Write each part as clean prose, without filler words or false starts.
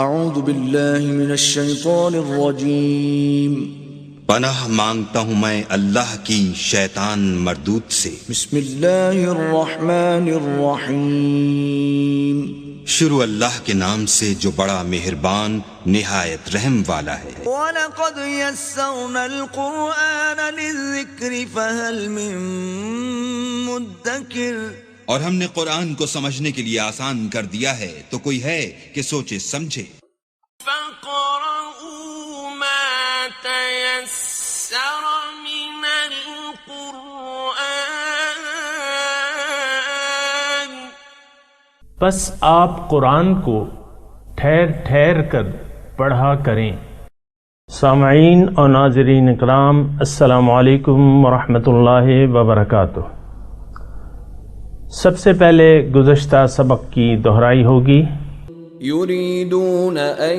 اعوذ باللہ من الشیطان الرجیم پناہ مانگتا ہوں میں اللہ کی شیطان مردود سے۔ بسم اللہ الرحمن الرحیم شروع اللہ کے نام سے جو بڑا مہربان نہایت رحم والا ہے۔ وَلَقَدْ يَسَّرْنَا الْقُرْآنَ لِلذِّكْرِ فَهَلْ مِن مُدَّكِرٍ، اور ہم نے قرآن کو سمجھنے کے لیے آسان کر دیا ہے تو کوئی ہے کہ سوچے سمجھے۔ فَقْرَؤُوا مَا تَيَسَّرَ مِنَ الْقُرْآنِ، پس آپ قرآن کو ٹھہر ٹھہر کر پڑھا کریں۔ سامعین اور ناظرین اکرام، السلام علیکم ورحمۃ اللہ وبرکاتہ۔ سب سے پہلے گزشتہ سبق کی دہرائی ہوگی۔ يريدون أن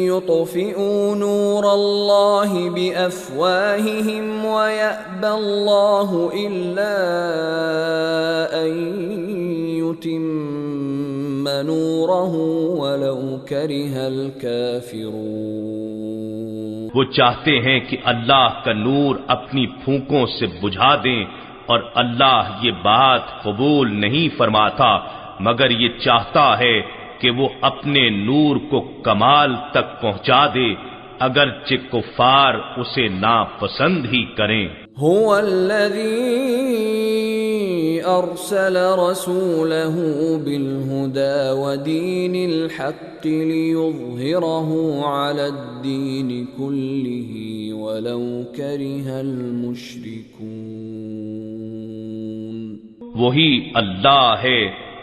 يطفئوا نور الله بأفواههم ويأبى الله إلا أن يتم نوره ولو كره الكافرون۔ وہ چاہتے ہیں کہ اللہ کا نور اپنی پھونکوں سے بجھا دیں، اور اللہ یہ بات قبول نہیں فرماتا مگر یہ چاہتا ہے کہ وہ اپنے نور کو کمال تک پہنچا دے، اگرچہ کفار اسے ناپسند ہی کریں۔ هو الذي أرسل رسوله بالهدى ودين الحق ليظهره على الدين كله ولو كره المشركون۔ وہی اللہ ہے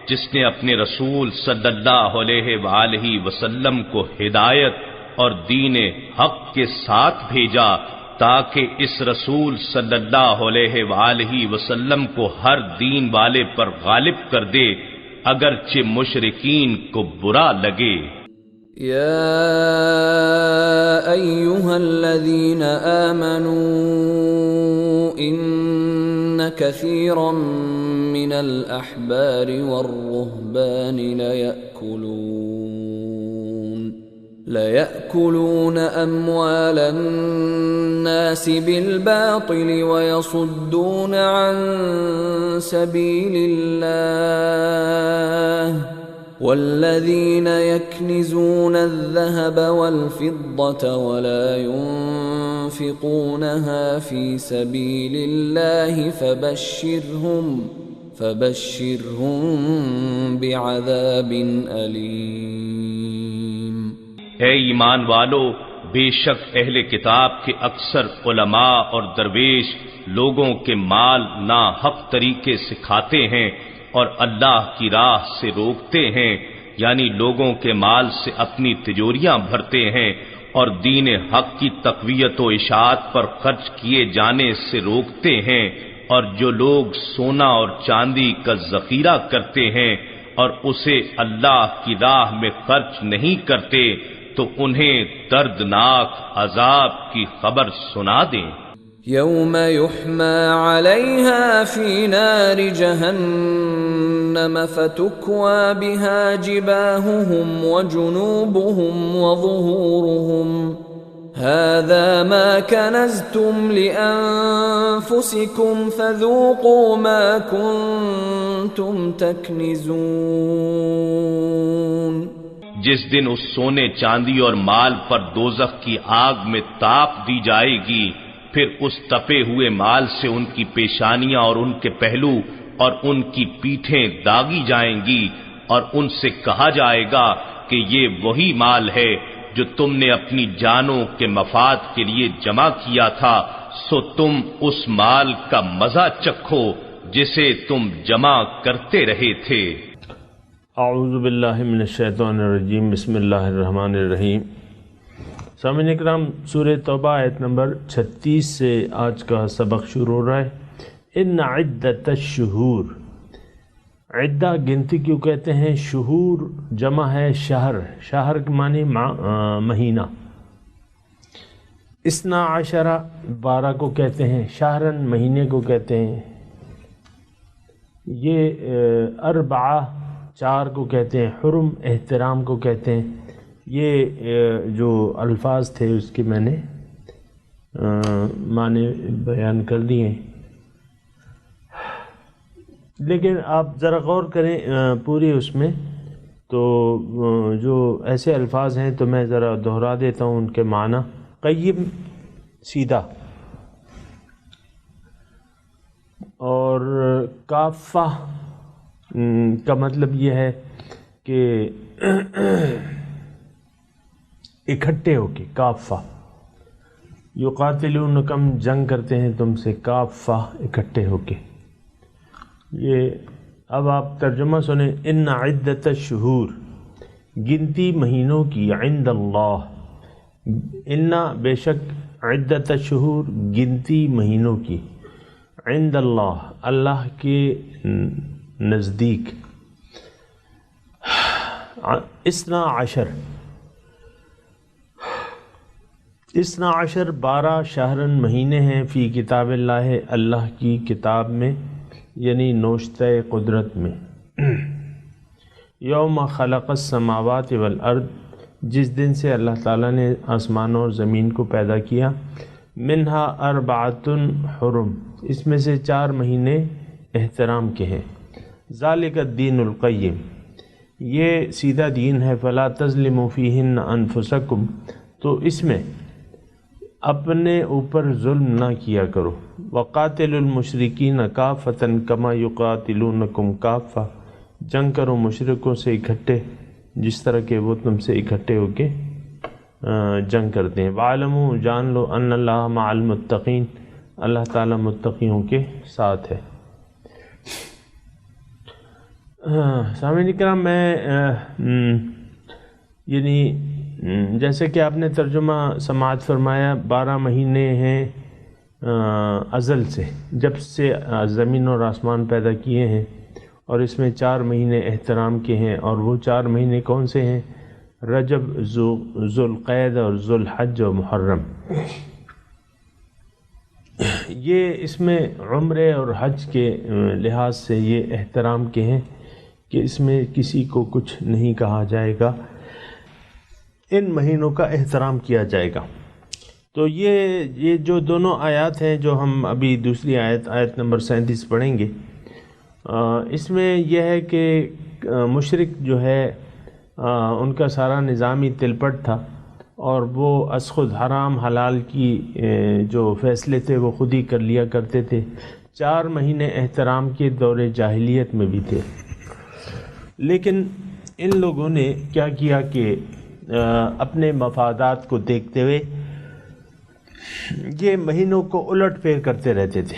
جس نے اپنے رسول صلی اللہ علیہ وآلہ وسلم کو ہدایت اور دین حق کے ساتھ بھیجا تاکہ اس رسول صلی اللہ علیہ وآلہ وسلم کو ہر دین والے پر غالب کر دے، اگرچہ مشرکین کو برا لگے۔ یا ایھا الذین آمنوا ان كثيرا من الأحبار والرهبان ليأكلون أموال الناس بالباطل ويصدون عن سبيل الله والذين يكنزون الذهب والفضة ولا ينفقونها في سبيل الله فبشرهم بعذاب أليم۔ اے ایمان والو، بے شک اہل کتاب کے اکثر علماء اور درویش لوگوں کے مال ناحق طریقے سے کھاتے ہیں اور اللہ کی راہ سے روکتے ہیں، یعنی لوگوں کے مال سے اپنی تجوریاں بھرتے ہیں اور دین حق کی تقویت و اشاعت پر خرچ کیے جانے سے روکتے ہیں، اور جو لوگ سونا اور چاندی کا ذخیرہ کرتے ہیں اور اسے اللہ کی راہ میں خرچ نہیں کرتے تو انہیں دردناک عذاب کی خبر سنا دیں۔ یوم یحمى علیہا فی نار جہنم فتکوى بها جباہهم وجنوبهم وظہورهم هذا ما كنزتم لأنفسكم فذوقوا ما كنتم تکنزون۔ جس دن اس سونے چاندی اور مال پر دوزخ کی آگ میں تاپ دی جائے گی، پھر اس تپے ہوئے مال سے ان کی پیشانیاں اور ان کے پہلو اور ان کی پیٹھیں داغی جائیں گی، اور ان سے کہا جائے گا کہ یہ وہی مال ہے جو تم نے اپنی جانوں کے مفاد کے لیے جمع کیا تھا، سو تم اس مال کا مزہ چکھو جسے تم جمع کرتے رہے تھے۔ اعوذ باللہ من الشیطان الرجیم، بسم اللہ الرحمن الرحیم۔ سامعین اکرام، سورہ توبہ آیت نمبر 36 سے آج کا سبق شروع ہو رہا ہے۔ ان عدت الشہور، عدہ گنتی کیوں کہتے ہیں، شہور جمع ہے شہر، شہر کے معنی مہینہ۔ اثنا عشرہ 12 کو کہتے ہیں، شہرن مہینے کو کہتے ہیں۔ یہ اربعہ 4 کو کہتے ہیں، حرم احترام کو کہتے ہیں۔ یہ جو الفاظ تھے اس کے میں نے معنی بیان کر دیے ہیں، لیکن آپ ذرا غور کریں پوری اس میں، تو جو ایسے الفاظ ہیں تو میں ذرا دہرا دیتا ہوں ان کے معنی۔ قیم سیدھا، اور کافہ کا مطلب یہ ہے کہ اکٹھے ہو کے، کافہ یقاتلونکم جنگ کرتے ہیں تم سے، کافہ اکٹھے ہو کے۔ یہ اب آپ ترجمہ سنیں۔ ان عدت الشہور، گنتی مہینوں کی، عند اللہ، ان بے شک، عدت الشہور گنتی مہینوں کی، عند اللہ اللہ کے نزدیک، اثنا عشر 12 شہرن مہینے ہیں، فی کتاب اللہ اللہ کی کتاب میں، یعنی نوشتہ قدرت میں، یوم خلق السماوات والارض، جس دن سے اللہ تعالیٰ نے آسمانوں اور زمین کو پیدا کیا، منہا اربعۃ حرم، اس میں سے 4 مہینے احترام کے ہیں، ذالک الدین القیم، یہ سیدھا دین ہے، فلا تظلموا فیہن انفسکم، تو اس میں اپنے اوپر ظلم نہ کیا کرو، وقاتل المشرکین کافۃ کما یقاتلونکم کافہ، جنگ کرو مشرکوں سے اکٹھے جس طرح کہ وہ تم سے اکٹھے ہو کے جنگ کرتے ہیں، وَعَلَمُوا، جان لو، ان اللہ مع المتقین، اللہ تعالیٰ متقیوں کے ساتھ ہے۔ سامعین کرام، میں یعنی جیسے کہ آپ نے ترجمہ سماعت فرمایا، 12 مہینے ہیں ازل سے، جب سے زمین اور آسمان پیدا کیے ہیں، اور اس میں 4 مہینے احترام کے ہیں، اور وہ 4 مہینے کون سے ہیں؟ رجب، ذوالقعدہ اور ذوالحج و محرم۔ یہ اس میں عمرے اور حج کے لحاظ سے یہ احترام کے ہیں کہ اس میں کسی کو کچھ نہیں کہا جائے گا، ان مہینوں کا احترام کیا جائے گا۔ تو یہ جو دونوں آیات ہیں جو ہم ابھی دوسری آیت نمبر 37 پڑھیں گے، اس میں یہ ہے کہ مشرک جو ہے ان کا سارا نظامی تلپٹ تھا، اور وہ از خود حرام حلال کی جو فیصلے تھے وہ خود ہی کر لیا کرتے تھے۔ 4 مہینے احترام کے دور جاہلیت میں بھی تھے، لیکن ان لوگوں نے کیا کیا کہ اپنے مفادات کو دیکھتے ہوئے یہ مہینوں کو الٹ پھیر کرتے رہتے تھے،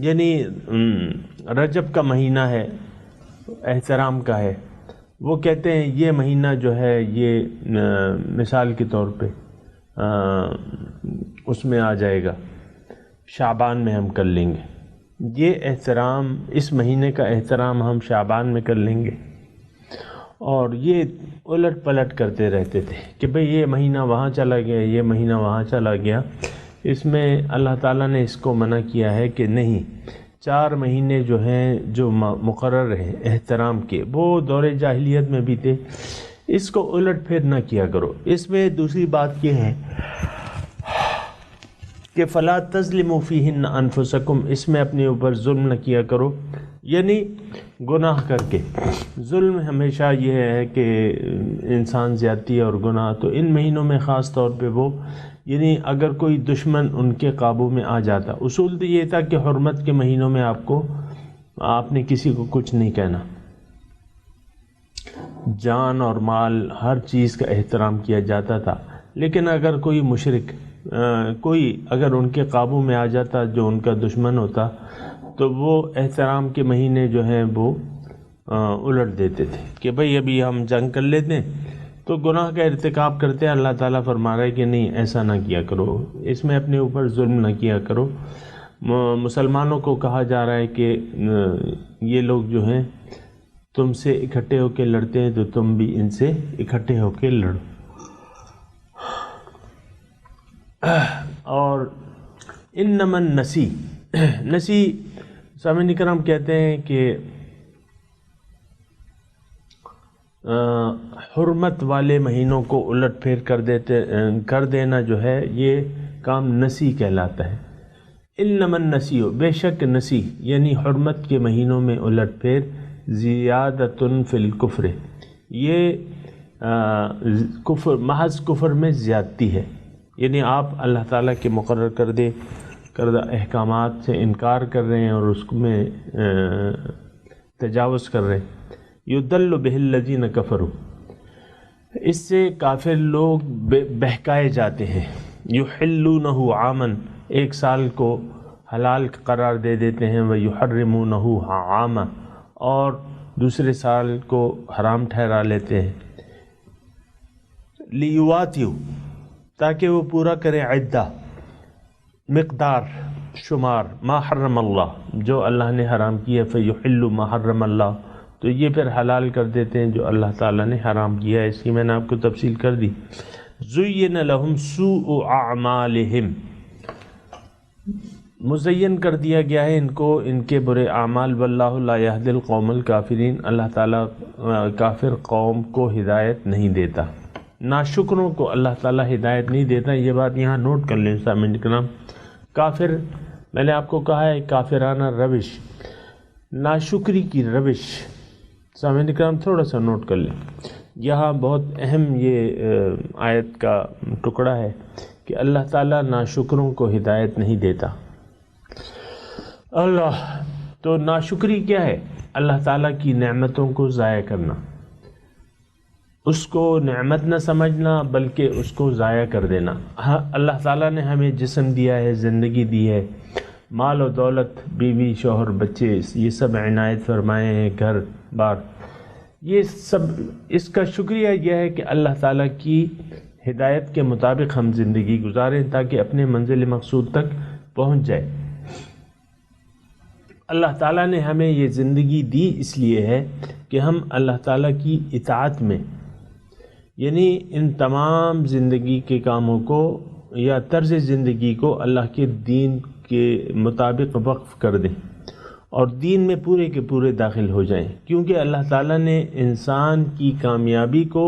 یعنی رجب کا مہینہ ہے، احترام کا ہے، وہ کہتے ہیں یہ مہینہ جو ہے یہ مثال کے طور پہ اس میں آ جائے گا، شعبان میں ہم کر لیں گے، یہ احترام، اس مہینے کا احترام ہم شعبان میں کر لیں گے، اور یہ الٹ پلٹ کرتے رہتے تھے کہ بھئی یہ مہینہ وہاں چلا گیا، یہ مہینہ وہاں چلا گیا۔ اس میں اللہ تعالیٰ نے اس کو منع کیا ہے کہ نہیں، 4 مہینے جو ہیں جو مقرر ہیں احترام کے، وہ دور جاہلیت میں بھی تھے، اس کو الٹ پھیر نہ کیا کرو۔ اس میں دوسری بات یہ ہے کہ فلا تظلموا فیہن انفسکم، اس میں اپنے اوپر ظلم نہ کیا کرو، یعنی گناہ کر کے۔ ظلم ہمیشہ یہ ہے کہ انسان زیادتی اور گناہ، تو ان مہینوں میں خاص طور پہ وہ، یعنی اگر کوئی دشمن ان کے قابو میں آ جاتا، اصول تو یہ تھا کہ حرمت کے مہینوں میں آپ نے کسی کو کچھ نہیں کہنا، جان اور مال ہر چیز کا احترام کیا جاتا تھا، لیکن اگر کوئی مشرک کوئی اگر ان کے قابو میں آ جاتا جو ان کا دشمن ہوتا، تو وہ احترام کے مہینے جو ہیں وہ الٹ دیتے تھے کہ بھئی ابھی ہم جنگ کر لیتے ہیں، تو گناہ کا ارتکاب کرتے ہیں۔ اللہ تعالیٰ فرما رہا ہے کہ نہیں، ایسا نہ کیا کرو، اس میں اپنے اوپر ظلم نہ کیا کرو۔ مسلمانوں کو کہا جا رہا ہے کہ یہ لوگ جو ہیں تم سے اکٹھے ہو کے لڑتے ہیں، تو تم بھی ان سے اکٹھے ہو کے لڑو۔ اور انما النسی، نسی سامعین کرام کہتے ہیں کہ حرمت والے مہینوں کو الٹ پھیر کر دینا جو ہے یہ کام نسی کہلاتا ہے۔ انما النسیء، بے شک نسی یعنی حرمت کے مہینوں میں الٹ پھیر، زیادۃ فی الکفر، یہ کفر، محض کفر میں زیادتی ہے، یعنی آپ اللہ تعالیٰ کے مقرر کردہ احکامات سے انکار کر رہے ہیں اور اس میں تجاوز کر رہے ہیں۔ یضل بہ الذین کفروا، اس سے کافر لوگ بہکائے جاتے ہیں۔ یحلونہ عاما، ایک سال کو حلال قرار دے دیتے ہیں، ویحرمونہ عاما، اور دوسرے سال کو حرام ٹھہرا لیتے ہیں۔ لیواتیو، تاکہ وہ پورا کرے عدہ، مقدار، شمار، ما حرم اللہ، جو اللہ نے حرام کیا، فیحل ما حرم اللہ، تو یہ پھر حلال کر دیتے ہیں جو اللہ تعالیٰ نے حرام کیا ہے۔ اس کی میں نے آپ کو تفصیل کر دی۔ زین لہم سوء اعمالہم، مزین کر دیا گیا ہے ان کو ان کے برے اعمال، واللہ لا یہدی القوم الکافرین، اللہ تعالیٰ کافر قوم کو ہدایت نہیں دیتا، ناشکروں کو اللہ تعالیٰ ہدایت نہیں دیتا۔ یہ بات یہاں نوٹ کر لیں سامعین کرام۔ کافر، میں نے آپ کو کہا ہے کافرانہ روش، ناشکری کی روش، سامعین کرام تھوڑا سا نوٹ کر لیں۔ یہاں بہت اہم یہ آیت کا ٹکڑا ہے کہ اللہ تعالیٰ ناشکروں کو ہدایت نہیں دیتا۔ اللہ تو ناشکری کیا ہے؟ اللہ تعالیٰ کی نعمتوں کو ضائع کرنا، اس کو نعمت نہ سمجھنا بلکہ اس کو ضائع کر دینا۔ اللہ تعالیٰ نے ہمیں جسم دیا ہے، زندگی دی ہے، مال و دولت، بیوی، شوہر، بچے، یہ سب عنایت فرمائے ہیں، گھر بار، یہ سب، اس کا شکریہ یہ ہے کہ اللہ تعالیٰ کی ہدایت کے مطابق ہم زندگی گزاریں تاکہ اپنے منزل مقصود تک پہنچ جائے۔ اللہ تعالیٰ نے ہمیں یہ زندگی دی اس لیے ہے کہ ہم اللہ تعالیٰ کی اطاعت میں، یعنی ان تمام زندگی کے کاموں کو یا طرز زندگی کو اللہ کے دین کے مطابق وقف کر دیں اور دین میں پورے کے پورے داخل ہو جائیں، کیونکہ اللہ تعالیٰ نے انسان کی کامیابی کو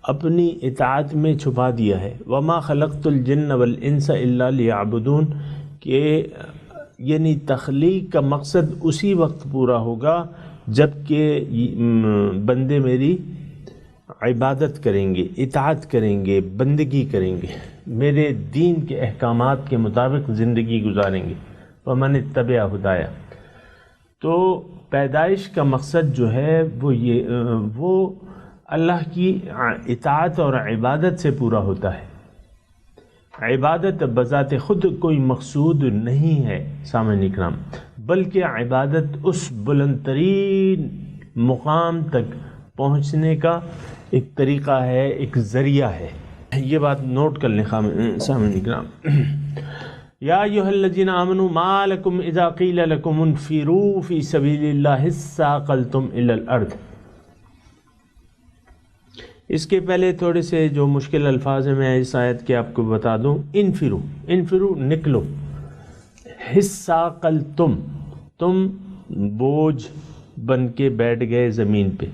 اپنی اطاعت میں چھپا دیا ہے۔ وما خلقت الجن والانس الا لیعبدون، کہ یعنی تخلیق کا مقصد اسی وقت پورا ہوگا جب کہ بندے میری عبادت کریں گے، اطاعت کریں گے، بندگی کریں گے، میرے دین کے احکامات کے مطابق زندگی گزاریں گے۔ ومن اتبع ہدایا، تو پیدائش کا مقصد جو ہے وہ اللہ کی اطاعت اور عبادت سے پورا ہوتا ہے۔ عبادت بذات خود کوئی مقصود نہیں ہے سامعین اکرام، بلکہ عبادت اس بلند ترین مقام تک پہنچنے کا ایک طریقہ ہے، ایک ذریعہ ہے۔ یہ بات نوٹ کر لیں سامعین اکرام۔ یا ایھا الذین آمنوا ما لکم اذا قیل لکم انفروا فی سبیل اللہ اثاقلتم الی الارض۔ اس کے پہلے تھوڑے سے جو مشکل الفاظ ہیں میں اس آیت کے آپ کو بتا دوں۔ انفرو نکلو، اثاقلتم، تم بوجھ بن کے بیٹھ گئے زمین پہ،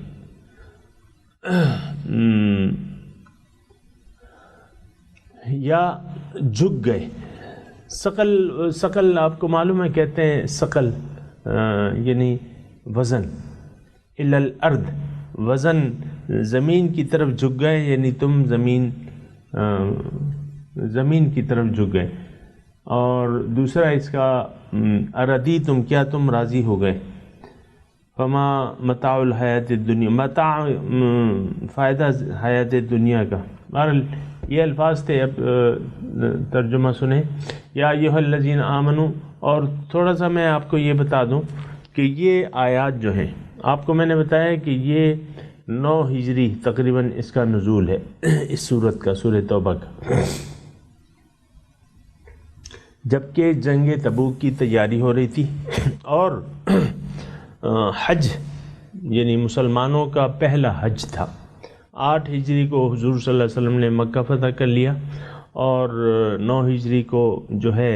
یا جھک گئے۔ ثقل آپ کو معلوم ہے کہتے ہیں ثقل یعنی وزن، الی الارض، وزن زمین کی طرف جھک گئے، یعنی تم زمین کی طرف جھک گئے۔ اور دوسرا اس کا اردی تم، کیا تم راضی ہو گئے؟ فما متاع الحیات الدنیا، متاع فائدہ حیات دنیا کا۔ بہرحال یہ الفاظ تھے، اب ترجمہ سنیں۔ یا ایھا الذین آمنوا، اور تھوڑا سا میں آپ کو یہ بتا دوں کہ یہ آیات جو ہیں، آپ کو میں نے بتایا کہ یہ 9 ہجری تقریباً اس کا نزول ہے، اس سورت کا، سورہ توبہ کا، جبکہ جنگ تبوک کی تیاری ہو رہی تھی اور حج یعنی مسلمانوں کا پہلا حج تھا۔ 8 ہجری کو حضور صلی اللہ علیہ وسلم نے مکہ فتح کر لیا، اور 9 ہجری کو جو ہے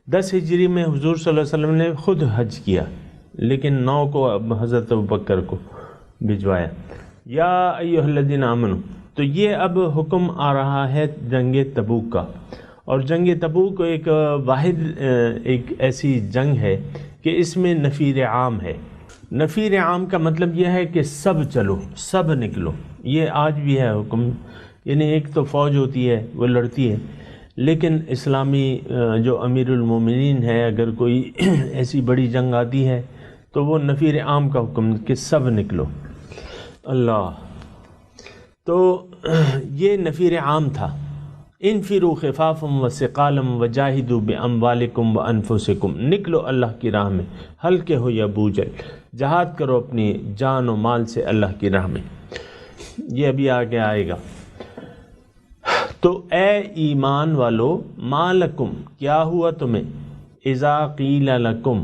10 ہجری میں حضور صلی اللہ علیہ وسلم نے خود حج کیا، لیکن 9 کو اب حضرت ابوبکر کو بھجوایا۔ یا ایھا الذین آمنوا، تو یہ اب حکم آ رہا ہے جنگ تبوک کا، اور جنگ تبوک ایک واحد ایک ایسی جنگ ہے کہ اس میں نفیر عام ہے۔ نفیر عام کا مطلب یہ ہے کہ سب چلو، سب نکلو، یہ آج بھی ہے حکم، یعنی ایک تو فوج ہوتی ہے وہ لڑتی ہے، لیکن اسلامی جو امیر المومنین ہے اگر کوئی ایسی بڑی جنگ آتی ہے تو وہ نفیر عام کا حکم کہ سب نکلو۔ اللہ، تو یہ نفیر عام تھا، انفروا خفافا وثقالا وجاہدوا باموالکم وانفسکم، نکلو اللہ کی راہ میں ہلکے ہو یا بوجھل، جہاد کرو اپنی جان و مال سے اللہ کی راہ میں۔ یہ ابھی آگے آئے گا۔ تو اے ایمان والو، ما لکم، کیا ہوا تمہیں، اذا قیل لکم،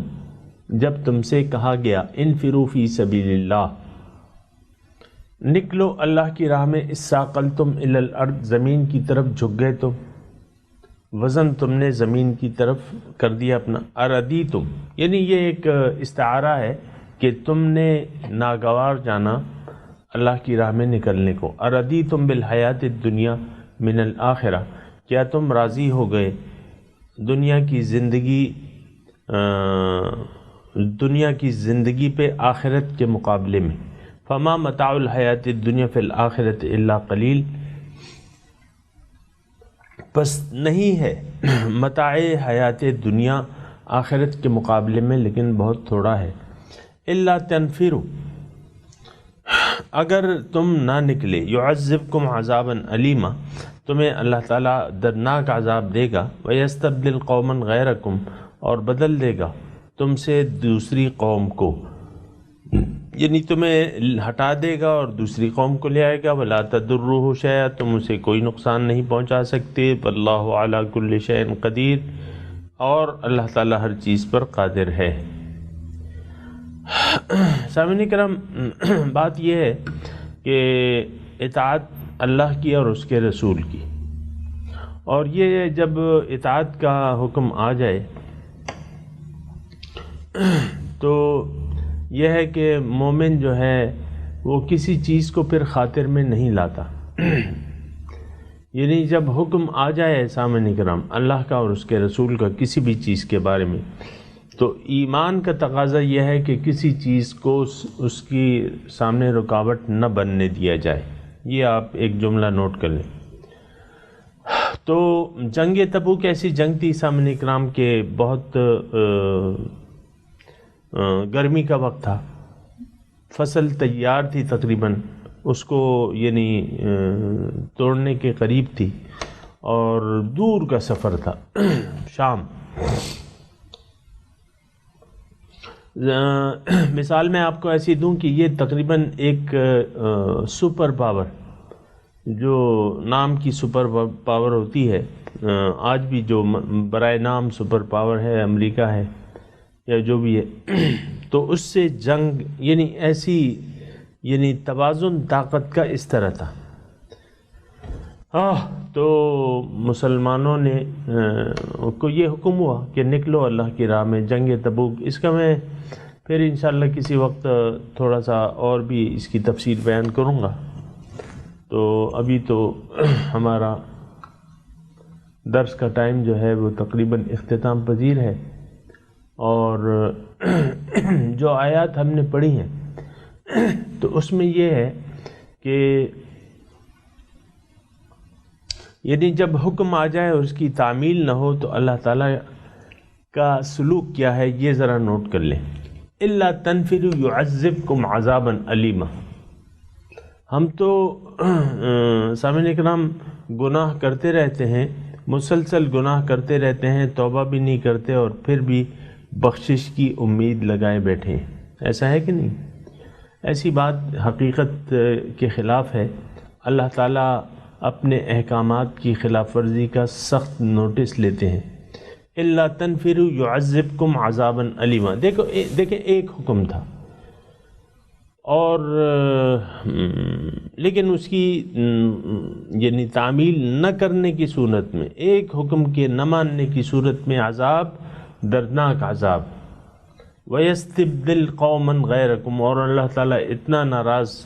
جب تم سے کہا گیا، انفروا فی سبیل اللہ، نکلو اللہ کی راہ میں، اثاقلتم الی الارض، زمین کی طرف جھک گئے تم، وزن تم نے زمین کی طرف کر دیا اپنا، اردیتم، یعنی یہ ایک استعارہ ہے کہ تم نے ناگوار جانا اللہ کی راہ میں نکلنے کو، اردیتم بالحیات الدنیا من الآخرہ، کیا تم راضی ہو گئے دنیا کی زندگی پہ آخرت کے مقابلے میں، فما متاع الحیات الدنیا فی الآخرۃ الا قلیل، پس نہیں ہے متاع حیات دنیا آخرت کے مقابلے میں لیکن بہت تھوڑا ہے، الا تنفروا، اگر تم نہ نکلے، یعذبکم عذابا علیما، تمہیں اللہ تعالیٰ دردناک عذاب دے گا، ویستبدل قوما غیرکم، اور بدل دے گا تم سے دوسری قوم کو، یعنی تمہیں ہٹا دے گا اور دوسری قوم کو لے آئے گا، ولا تضرہ شیئا، تم اسے کوئی نقصان نہیں پہنچا سکتے، واللہ علی کل شیء قدیر، اور اللہ تعالیٰ ہر چیز پر قادر ہے۔ سامعین کرام، بات یہ ہے کہ اطاعت اللہ کی اور اس کے رسول کی، اور یہ جب اطاعت کا حکم آ جائے تو یہ ہے کہ مومن جو ہے وہ کسی چیز کو پھر خاطر میں نہیں لاتا، یعنی جب حکم آ جائے سامعین کرام اللہ کا اور اس کے رسول کا کسی بھی چیز کے بارے میں، تو ایمان کا تقاضا یہ ہے کہ کسی چیز کو اس کی سامنے رکاوٹ نہ بننے دیا جائے۔ یہ آپ ایک جملہ نوٹ کر لیں۔ تو جنگ تبوک ایسی جنگ تھی سامعین کرام کے بہت گرمی کا وقت تھا، فصل تیار تھی تقریباً، اس کو یعنی توڑنے کے قریب تھی، اور دور کا سفر تھا شام۔ مثال میں آپ کو ایسی دوں کہ یہ تقریباً ایک سپر پاور، جو نام کی سپر پاور ہوتی ہے، آج بھی جو برائے نام سپر پاور ہے، امریکہ ہے یا جو بھی ہے، تو اس سے جنگ یعنی ایسی یعنی توازن طاقت کا اس طرح تھا۔ تو مسلمانوں نے کو یہ حکم ہوا کہ نکلو اللہ کی راہ میں، جنگ تبوک۔ اس کا میں پھر انشاءاللہ کسی وقت تھوڑا سا اور بھی اس کی تفصیل بیان کروں گا۔ تو ابھی تو ہمارا درس کا ٹائم جو ہے وہ تقریباً اختتام پذیر ہے، اور جو آیات ہم نے پڑھی ہیں تو اس میں یہ ہے کہ یعنی جب حکم آ جائے اور اس کی تعمیل نہ ہو تو اللہ تعالیٰ کا سلوک کیا ہے یہ ذرا نوٹ کر لیں۔ الا تنفروا يعذبكم عذابا علیما۔ ہم تو سامعین کرام گناہ کرتے رہتے ہیں، مسلسل گناہ کرتے رہتے ہیں، توبہ بھی نہیں کرتے، اور پھر بھی بخشش کی امید لگائے بیٹھے ہیں، ایسا ہے کہ نہیں؟ ایسی بات حقیقت کے خلاف ہے۔ اللہ تعالیٰ اپنے احکامات کی خلاف ورزی کا سخت نوٹس لیتے ہیں۔ الا تنفروا يعذبكم عذابا علیما، دیکھیں ایک حکم تھا، اور لیکن اس کی یعنی تعمیل نہ کرنے کی صورت میں، ایک حکم کے نہ ماننے کی صورت میں عذاب، دردناک عذاب۔ وَيَسْتَبْدِلْ قَوْمًا غَيْرَكُمْ، اور اللہ تعالیٰ اتنا ناراض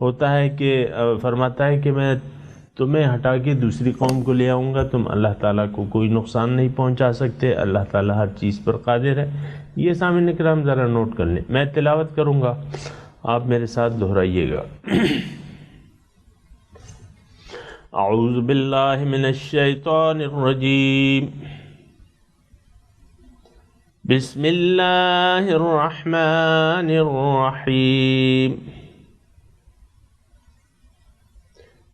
ہوتا ہے کہ فرماتا ہے کہ میں تمہیں ہٹا کے دوسری قوم کو لے آؤں گا، تم اللہ تعالیٰ کو کوئی نقصان نہیں پہنچا سکتے، اللہ تعالیٰ ہر چیز پر قادر ہے۔ یہ سامعین کرام ذرا نوٹ کر لیں، میں تلاوت کروں گا، آپ میرے ساتھ دہرائیے گا۔ اعوذ باللہ من الشیطان الرجیم، بسم اللہ الرحمن الرحیم،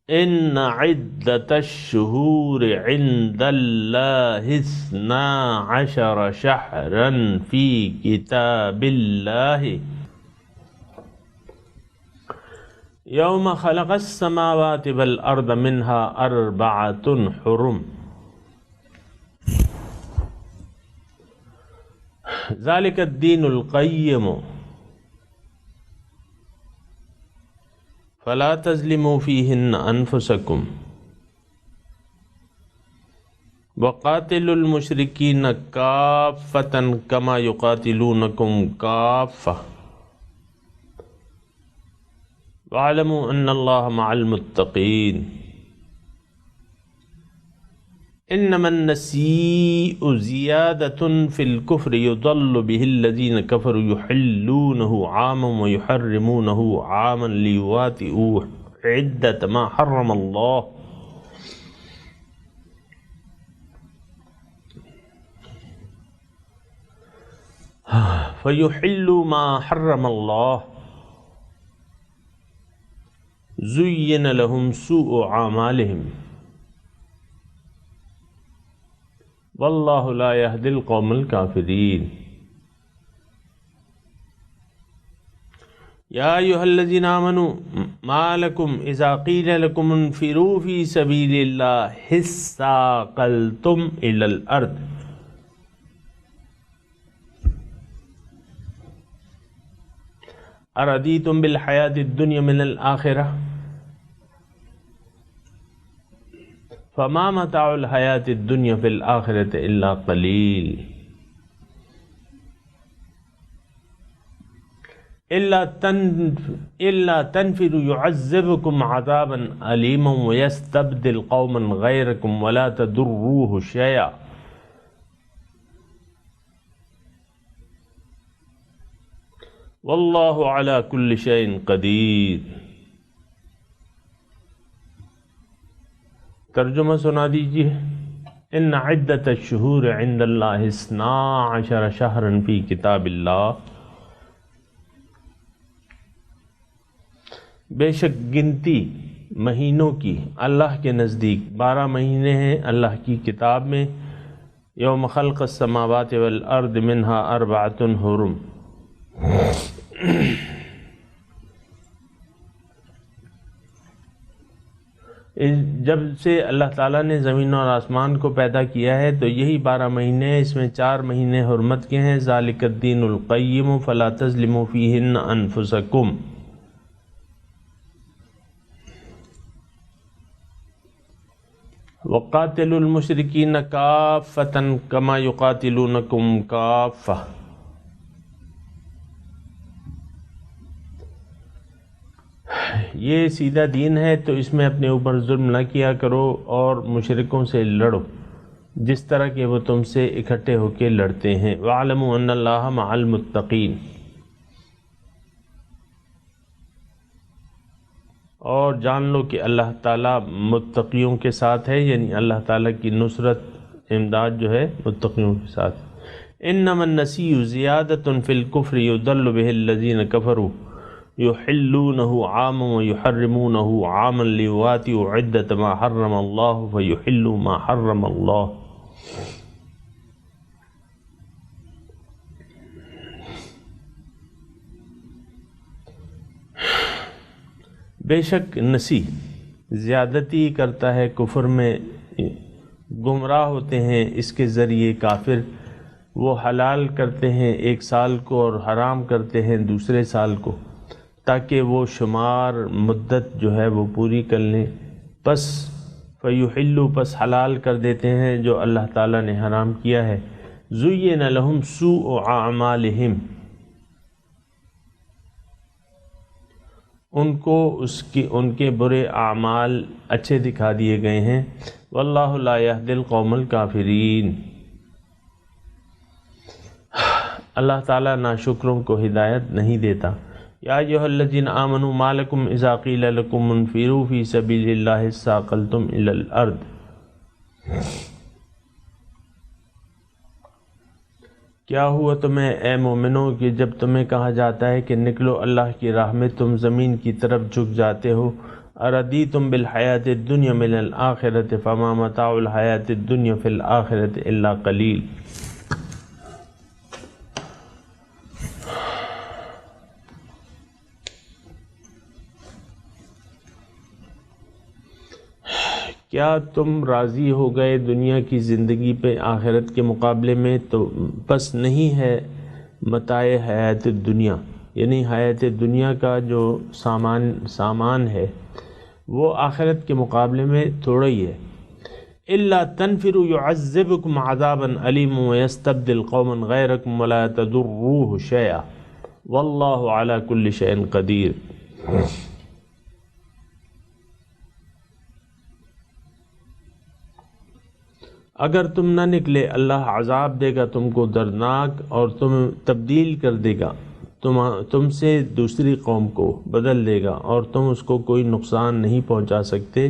ان عدت الشہور عند اللہ 12 شہرا فی کتاب اللہ یوم خلق السماوات والارض منها 4 حرم ذلك الدین القیم فلا تظلموا فیہن انفسکم وقاتلوا المشرکین کافۃ کما یقاتلونکم کافۃ واعلموا ان اللہ مع المتقین انما النسیء زیادۃ فی الکفر یضل به الذین کفروا یحلونہ عاما ویحرمونہ عاما لیواطئوا عدۃ ما حرم اللہ فیحلوا ما حرم اللہ زین لهم سوء اعمالهم واللہ لا یہدی القوم الکافرین یا ایہا الذین آمنوا ما لکم اذا قیل لکم انفروا فی سبیل اللہ اثاقلتم الی الارض اردیتم بالحیاة الدنیا من الآخرہ فما متاع الحیاة الدنیا فی الآخرۃ الا قلیل الا تنفروا يعذبكم عذابا علیما ویستبدل قوما غیرکم ولا تضروه شیئا واللہ علی کل شیء قدیر۔ ترجمہ سنا دیجیے۔ ان عدت الشہور عند اللہ 12 شہرا فی کتاب اللہ، بے شک گنتی مہینوں کی اللہ کے نزدیک 12 مہینے ہیں اللہ کی کتاب میں، یوم خلق السماوات والارض منها 4 حرم۔ جب سے اللہ تعالیٰ نے زمین اور آسمان کو پیدا کیا ہے تو یہی 12 مہینے ہیں، اس میں 4 مہینے حرمت کے ہیں۔ ذالک الدین القیم فلا تظلموا فیہن انفسکم۔ وقاتلوا المشرکین کافۃ کما یقاتلونکم کافۃ۔ یہ سیدھا دین ہے تو اس میں اپنے اوپر ظلم نہ کیا کرو اور مشرکوں سے لڑو جس طرح کہ وہ تم سے اکٹھے ہو کے لڑتے ہیں۔ وَاعْلَمُوا أَنَّ اللَّهَ مَعَ الْمُتَّقِينَ، اور جان لو کہ اللہ تعالیٰ متقیوں کے ساتھ ہے، یعنی اللہ تعالیٰ کی نصرت امداد جو ہے متقیوں کے ساتھ۔ إِنَّمَا النَّسِيُّ زِيَادَةٌ فِي الْكُفْرِ يُضَلُّ بِهِ الَّذِينَ كَفَرُوا يحلونه عاما ويحرمونه عاما ليواتئوا عدة ما حرم الله فيحلوا ما حرم الله۔ بے شک نسی زیادتی کرتا ہے کفر میں، گمراہ ہوتے ہیں اس کے ذریعے کافر، وہ حلال کرتے ہیں ایک سال کو اور حرام کرتے ہیں دوسرے سال کو تاکہ وہ شمار مدت جو ہے وہ پوری کر لیں، پس فیحلوا پس حلال کر دیتے ہیں جو اللہ تعالیٰ نے حرام کیا ہے۔ زین لہم سوء اعمالہم، ان کو ان کے برے اعمال اچھے دکھا دیے گئے ہیں۔ واللہ لا یہدی القوم الکافرین، اللہ تعالیٰ ناشکروں کو ہدایت نہیں دیتا۔ یا ایھا الذین آمنوا ما لکم اذا قیل لکم انفروا فی سبیل اللہ اثاقلتم الی الارض، کیا ہوا تمہیں اے مومنو کہ جب تمہیں کہا جاتا ہے کہ نکلو اللہ کی راہ میں تم زمین کی طرف جھک جاتے ہو؟ اردیتم بالحیات الدنیا من الآخرۃ فما متاع الحیات الدنیا فی الآخرۃ الا قلیل۔ کیا تم راضی ہو گئے دنیا کی زندگی پہ آخرت کے مقابلے میں؟ تو بس نہیں ہے متاع حیات الدنیا، یعنی حیات دنیا کا جو سامان ہے وہ آخرت کے مقابلے میں تھوڑا ہی ہے۔ الا تنفروا يعذبكم عذابا الیما ويستبدل قوما غیرکم ولا تضروه شیئا واللہ علی کل شیء قدیر۔ اگر تم نہ نکلے اللہ عذاب دے گا تم کو دردناک، اور تم تبدیل کر دے گا تم سے دوسری قوم کو بدل دے گا، اور تم اس کو کوئی نقصان نہیں پہنچا سکتے،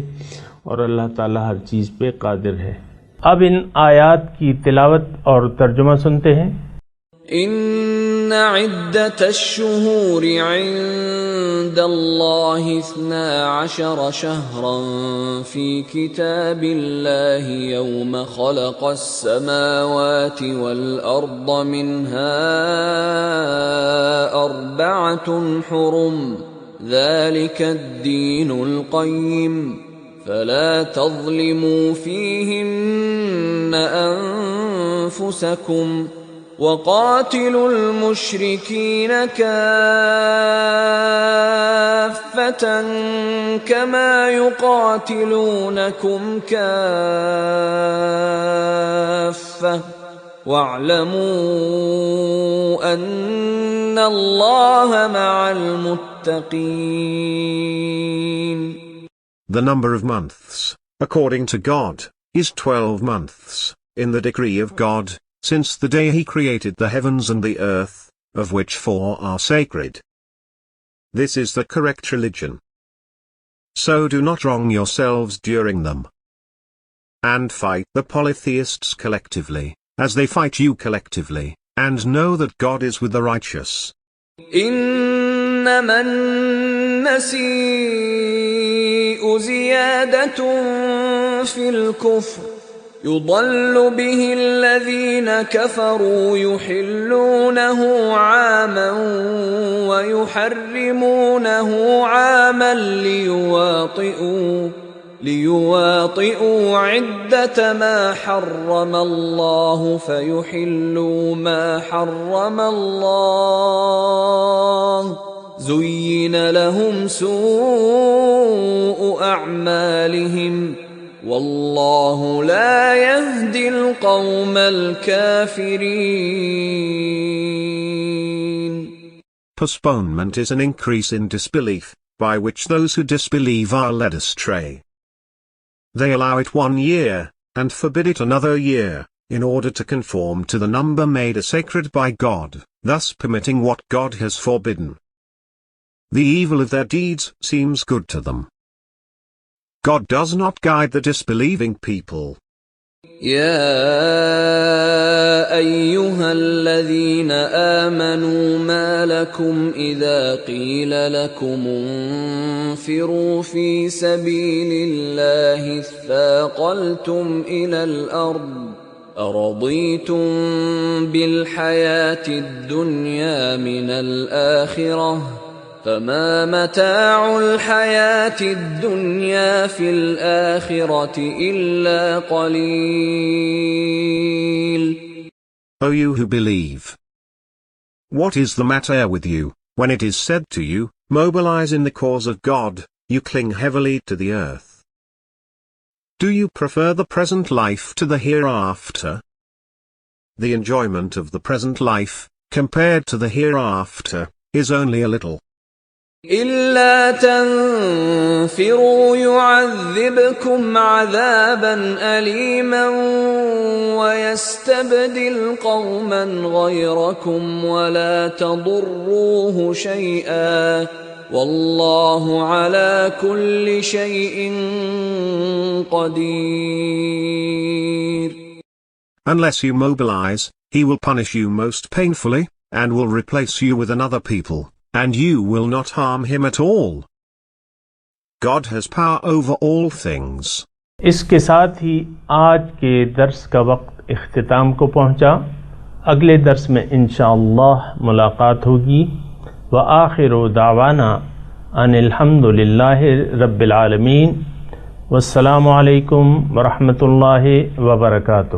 اور اللہ تعالیٰ ہر چیز پہ قادر ہے۔ اب ان آیات کی تلاوت اور ترجمہ سنتے ہیں۔ ان عدت الشہور عند اللہ 12 شہرا فی کتاب اللہ یوم خلق السماوات والارض منها 4 حرم ذلك الدین القیم فلا تظلموا فیہن انفسکم وقاتلوا المشركين كافة كما يقاتلونكم كافة واعلموا أن الله مع المتقين۔ The number of months, according to God, is 12 months, in the decree of God, since the day he created the heavens and the earth, of which 4 are sacred. This is the correct religion. So do not wrong yourselves during them. And fight the polytheists collectively, as they fight you collectively, and know that God is with the righteous. إنما النسيء زيادة في الكفر يضل به الذين كفروا يحلونه عاما ويحرمونه عاما ليواطئوا عدة ما حرم الله فيحلوا ما حرم الله زين لهم سوء أعمالهم واللہ لا يهدي القوم الكافرین۔ Postponement is an increase in disbelief, by which those who disbelieve are led astray. They allow it 1 year, and forbid it another year, in order to conform to the number made sacred by God, thus permitting what God has forbidden. The evil of their deeds seems good to them. God does not guide the disbelieving people. يا أيها الذين آمنوا ما لكم إذا قيل لكم انفروا في سبيل الله اثاقلتم إلى الأرض أرضيتم بالحياة الدنيا من الآخرة فما متاع الحياة الدنيا في الآخرة إلا قليل۔ O you who believe! What is the matter with you, when it is said to you, mobilize in the cause of God, you cling heavily to the earth? Do you prefer the present life to the hereafter? The enjoyment of the present life, compared to the hereafter, is only a little. إلا تنفروا يعذبكم عذابا أليما ويستبدل قوما غيركم ولا تضروه شيئا والله على كل شيء قدير. Unless you mobilize, he will punish you most painfully, and will replace you with another people, and you will not harm him at all. God has power over all things. اس کے ساتھ ہی آج کے درس کا وقت اختتام کو پہنچا. اگلے درس میں انشاءاللہ ملاقات ہوگی. وآخر دعوانا ان الحمد للہ رب العالمین. والسلام علیکم ورحمۃ اللہ وبرکاتہ.